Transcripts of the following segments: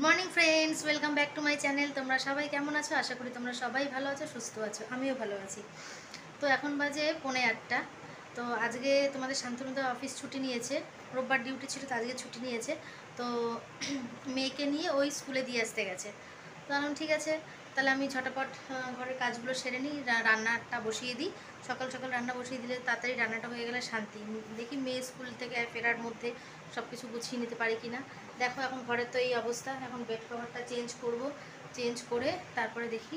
Morning friends, welcome back to my channel. তোমরা সবাই কেমন আছো? আশা করি তোমরা সবাই ভালো আছো, সুস্থ আছো। আমিও ভালো আছি। তো এখন বাজে 7:45। তো আজকে তোমাদের শান্তনুদা অফিস ছুটি নিয়েছে, রোববার ডিউটি ছিল, তো আজকে ছুটি নিয়েছে। তো মেয়েকে নিয়ে ওই স্কুলে দিয়ে আসতে গেছে। তো আমি ঠিক আছে, তাহলে আমি ঝটাপট ঘরের কাজগুলো সেরে নিই, রান্নাটা বসিয়ে দিই। সকাল সকাল রান্না বসিয়ে দিলে তাড়াতাড়ি রান্নাটা হয়ে গেলে শান্তি। দেখি মেয়ে স্কুল থেকে ফেরার মধ্যে সব কিছু গুছিয়ে নিতে পারি কি না। দেখো এখন ঘরের তো এই অবস্থা। এখন বেড কভারটা চেঞ্জ করব, চেঞ্জ করে তারপরে দেখি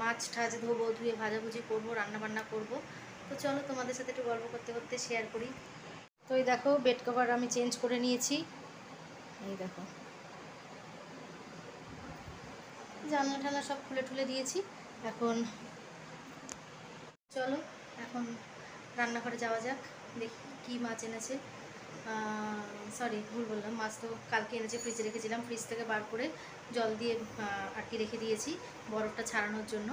মাছ ঠাছ ধোবো, ধুয়ে ভাজাভুজি করবো, রান্নাবান্না করব। তো চলো তোমাদের সাথে একটু গল্প করতে করতে শেয়ার করি। তো এই দেখো বেড কভার আমি চেঞ্জ করে নিয়েছি। এই দেখো জানলা টানলা সব খুলে ঠুলে দিয়েছি। এখন চলো এখন রান্নাঘরে যাওয়া যাক, দেখি কী মাছ এনেছে। সরি, ভুল বললাম, মাছ তো কালকে এনেছে, ফ্রিজে রেখেছিলাম, ফ্রিজ থেকে বার করে জল দিয়ে আটকে রেখে দিয়েছি বরফটা ছাড়ানোর জন্য।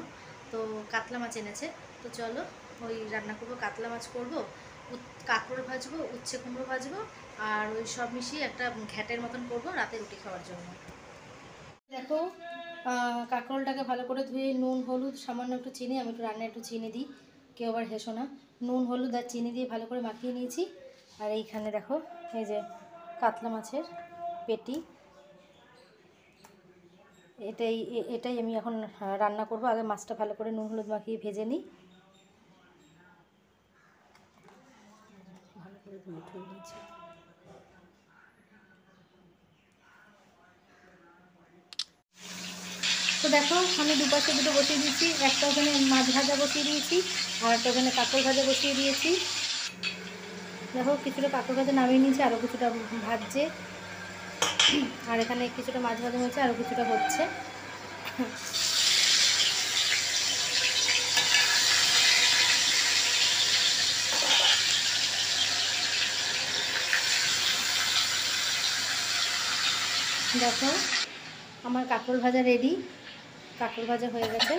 তো কাতলা মাছ এনেছে। তো চলো ওই রান্না করবো, কাতলা মাছ করবো, কাঁকড়োল ভাজবো, উচ্ছে কুমড়ো ভাজবো, আর ওই সব মিশিয়ে একটা ঘ্যাটের মতন করবো রাতে রুটি খাওয়ার জন্য। দেখো কাঁকরোলটাকে ভালো করে ধুয়ে নুন হলুদ সামান্য একটু চিনি, আমি একটু রান্নায় একটু চিনি দিই, কেউ আবার হেসো না, নুন হলুদ আর চিনি দিয়ে ভালো করে মাখিয়ে নিয়েছি। আর এইখানে দেখো এই যে কাতলা মাছের পেটি, এটাই আমি এখন রান্না করব। আগে মাছটা ভালো করে নুন হলুদ মাখিয়ে ভেজে নিই। ভালো করে ধুয়ে ধুয়ে নিয়েছি। তো দেখো আমি দুপাশে দুটো বসিয়ে দিয়েছি, একটা ওখানে মাছ ভাজা বসিয়ে দিয়েছি, আর একটা ওখানে কাঁকড় ভাজা বসিয়ে দিয়েছি। দেখো কিছুটা কাঁকড় ভাজা নামিয়ে নিয়েছি, আরও কিছুটা ভাজছে, আর এখানে কিছুটা মাছ ভাজা হয়েছে, আরও কিছুটা হচ্ছে। দেখো আমার কাঁকরোল ভাজা রেডি, কাঁকরোল ভাজা হয়ে গেছে।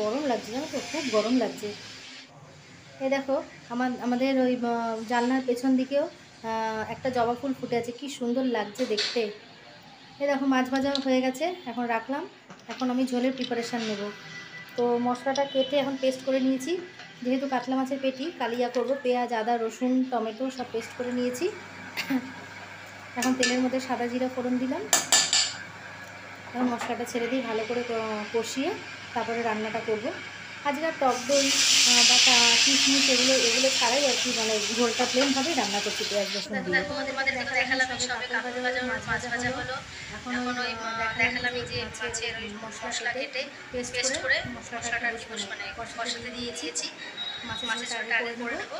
গরম লাগছে জানো তো, খুব গরম লাগছে। এই দেখো আমাদের ওই জানলার পেছন দিকেও একটা জবা ফুল ফুটে আছে, কি সুন্দর লাগছে দেখতে। এই দেখো মাছ ভাজা হয়ে গেছে, এখন রাখলাম। এখন আমি ঝোলের প্রিপারেশান নেব। তো মশলাটা কেটে এখন পেস্ট করে নিয়েছি, যেহেতু কাতলা মাছের পেটি কালিয়া করব, পেঁয়াজ আদা রসুন টমেটো সব পেস্ট করে নিয়েছি। এখন তেলের মধ্যে সাদা জিরা ফোড়ন দিলাম। এখন মশলাটা ছেড়ে দিয়ে ভালো করে কষিয়ে তারপরে রান্নাটা করব। আজকে টক দই বা কিশমিশ এগুলো ছাড়াই আর কি, মানে ঝোলটা প্লেনভাবেই রান্না করছি পেঁয়াজ রসুন দিয়ে। তোমাদের দেখালাম সবে কাঁকড় ভাজা মাছ ভাজা হলো। এখন ওই দেখালাম এই যে মাছের ওই মশলা কেটে পেস্ট করে মশলাটা মানে কষাতে দিয়েছি। মাছের ঝোলটা আগে করে নেবো,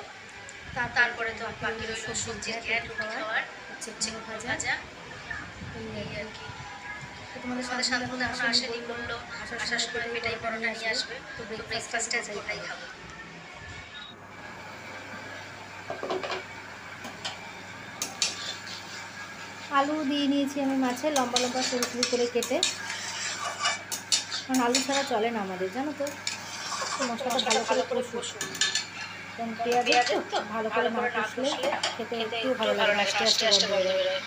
তারপরে তো বাকি ওই সবজি রুটি খাওয়ার হচ্ছে ভাজা, এই আর কি। তোমাদের সাথে এখন আসেনি, বললো আসার সময় পেটাই পরোটা নিয়ে আসবে, তো ব্রেকফাস্টে আজকে ওটাই খাবো। আলু দিয়ে নিয়েছি আমি মাছে, লম্বা লম্বা সরু সরু করে কেটে, কারণ আলু ছাড়া চলে না আমাদের, জানো তো। মশলাটা ভালো করে কষুন, কারণ পেঁয়াজ তো ভালো করে না কষলে খেতে একটু ভালো লাগে না, আস্তে আস্তে গন্ধ বেরোয়।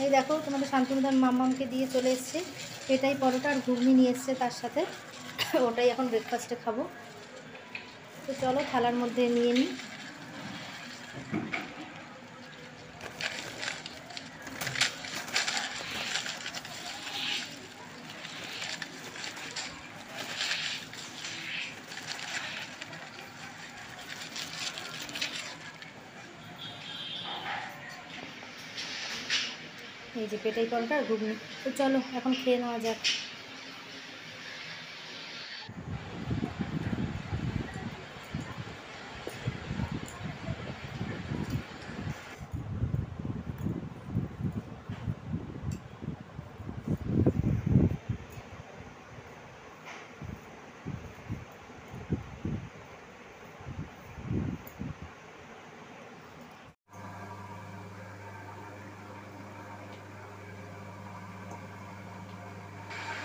এই দেখো তোমাদের শান্তনুদার মাম্মামকে দিয়ে চলে এসছে পেটাই পরোটা আর ঘুগনি নিয়ে এসছে তার সাথে, ওটাই এখন ব্রেকফাস্টে খাবো। তো চলো থালার মধ্যে নিয়ে নিই। এই যে পেটাই পরোটা আর ঘুগনি। তো চলো এখন খেয়ে নেওয়া যাক।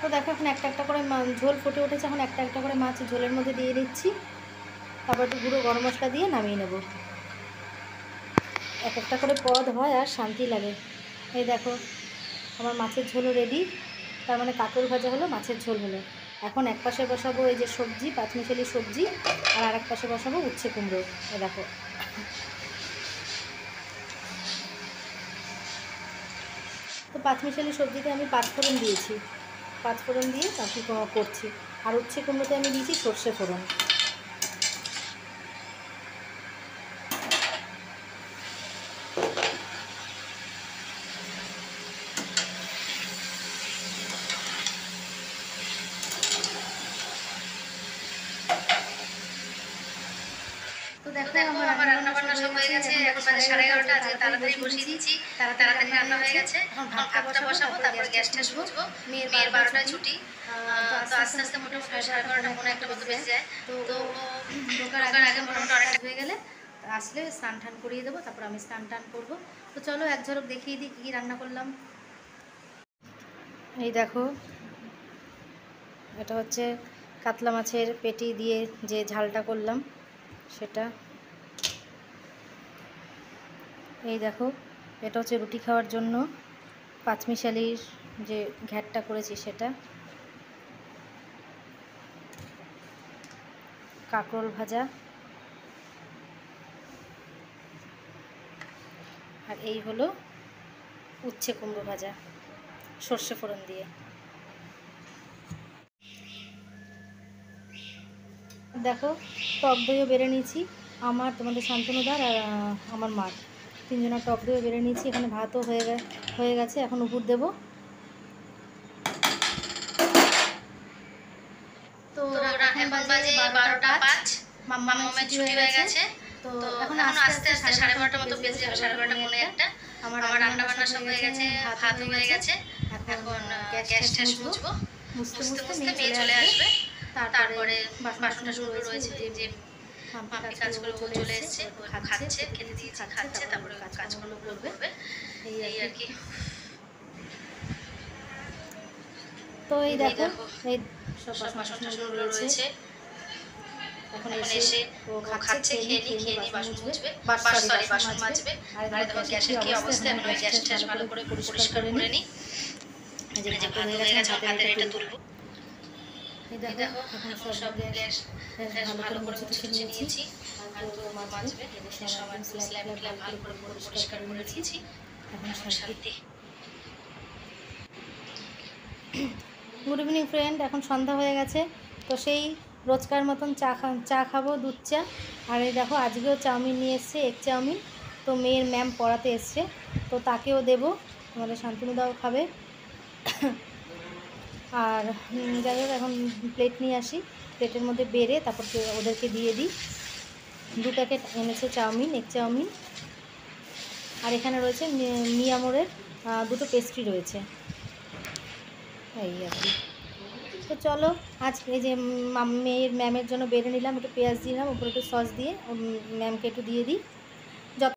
তো দেখো এখন একটা একটা করে ঝোল ফুটে উঠেছে, এখন একটা একটা করে মাছ ঝোলের মধ্যে দিয়ে দিচ্ছি, তারপর একটু গুঁড়ো গরম মশলা দিয়ে নামিয়ে নেব। এক একটা করে পদ হয় আর শান্তি লাগে। এই দেখো আমার মাছের ঝোলও রেডি, তার মানে কাঁকরোল ভাজা হলো, মাছের ঝোল হলো। এখন এক পাশে বসাবো এই যে সবজি, পাঁচমিশালি সবজি, আর আরেক পাশে বসাবো উচ্ছে কুমড়ো। এই দেখো তো পাঁচমিশালি সবজিতে আমি পাঁচফোড়ন দিয়েছি, পাঁচফোড়ন দিয়ে তারপর করছি। আর উচ্ছে কুমড়োতে আমি দিয়েছি সর্ষে ফোড়ন। তো দেখো আমার রান্না বান্না সব হয়ে গেছে, এখন বাজে 11:30, আজকে তাড়াতাড়ি বসিয়ে দিয়েছি, তাড়াতাড়ি রান্না হয়ে গেছে। এখন ভাতটা বসাবো, তারপরে গ্যাসটা মুছবো। মেয়ের 12টায় ছুটি, তো আস্তে আস্তে মোটামুটি 12:30 পৌনে 1 মতো বেজে যায়। তো ঢোকার আগে মোটামুটি অনেকটা হয়ে গেলে আসলে স্নান টান করিয়ে দেবো, তারপর আমি স্নান টান করবো। তো চলো এক ঝলক দেখিয়ে দিই কী রান্না করলাম। এই দেখো এটা হচ্ছে কাতলা মাছের পেটি দিয়ে যে ঝালটা করলাম সেটা। এই দেখো এটা হচ্ছে রুটি খাওয়ার জন্য পাঁচমিশালির যে ঘ্যাটটা করেছি সেটা। কাঁকরোল ভাজা, আর এই হলো উচ্ছে কুমড়ো ভাজা সর্ষে ফোড়ন দিয়ে। দেখো টক দইও বেড়ে নিয়েছি, আমার, তোমাদের শান্তনুদার আর আমার মার, তিনজনের টক দইও বেড়ে নিয়েছি। এখানে ভাতও হয়ে গেছে, এখন উপর দেবো। তো এখন বাজে 12:05, মাম্মামের ছুটি হয়ে গেছে। তো এখন আস্তে আস্তে 12:30 মতো বেজে যাবে, 12:30 পৌনে 1টা। আমার রান্না বান্না সব হয়ে গেছে, ভাতও হয়ে গেছে। এখন গ্যাসটা মুছবো, মুছতে মুছতে মেয়ে চলে আসবে। তারপরে বাসন টাসনগুলো রয়েছে, যে মাম্পি কাজগুলো চলে এসছে, খাচ্ছে, খেতে দিয়েছি, খাচ্ছে, তারপরে কাজগুলো করবে, এই আর কি। তো এই দেখো এই সব বাসন টাসনগুলো রয়েছে। এখন এসে ও খাচ্ছে, খেয়ে নিয়ে বাসন মুছবে, বাসন মাজবে। আর দেখো গ্যাসের কি অবস্থা, আমি ওই গ্যাসটা ভালো করে পরিষ্কার করে নিই। এই যে ভাত হয়ে গেছে, ভাতের এটা তুলবো। এই দেখো এখন সব গ্যাস ভালো করে মুছে নিয়েছি, আর তো মাজবে। এদের সব একদম স্ল্যাব ভালো করে পরিষ্কার করে নিয়েছি। এখন শান্তি। গুড ইভিনিং ফ্রেন্ড, এখন সন্ধ্যা হয়ে গেছে। তো সেই রোজকার মতন চা খাবো, দুধ চা। আর এই দেখো আজকেও চাউমিন নিয়ে এসছে, এগ চাউমিন। তো মেয়ের ম্যাম পড়াতে এসছে, তো তাকেও দেবো, তোমাদের শান্তনুদাও খাবে। আর যাই হোক এখন প্লেট নিয়ে আসি, প্লেটের মধ্যে বেড়ে তারপর ওদেরকে দিয়ে দিই। 2 প্যাকেট এনেছে চাউমিন, এগ চাউমিন। আর এখানে রয়েছে মিয়ামোরের 2টো পেস্ট্রি রয়েছে, এই আর কি। তো চলো আজ এই যে মেয়ের ম্যামের জন্য বেড়ে নিলাম, একটু পেঁয়াজ দিলাম, উপরে একটু সস দিয়ে ম্যামকে একটু দিয়ে দিই।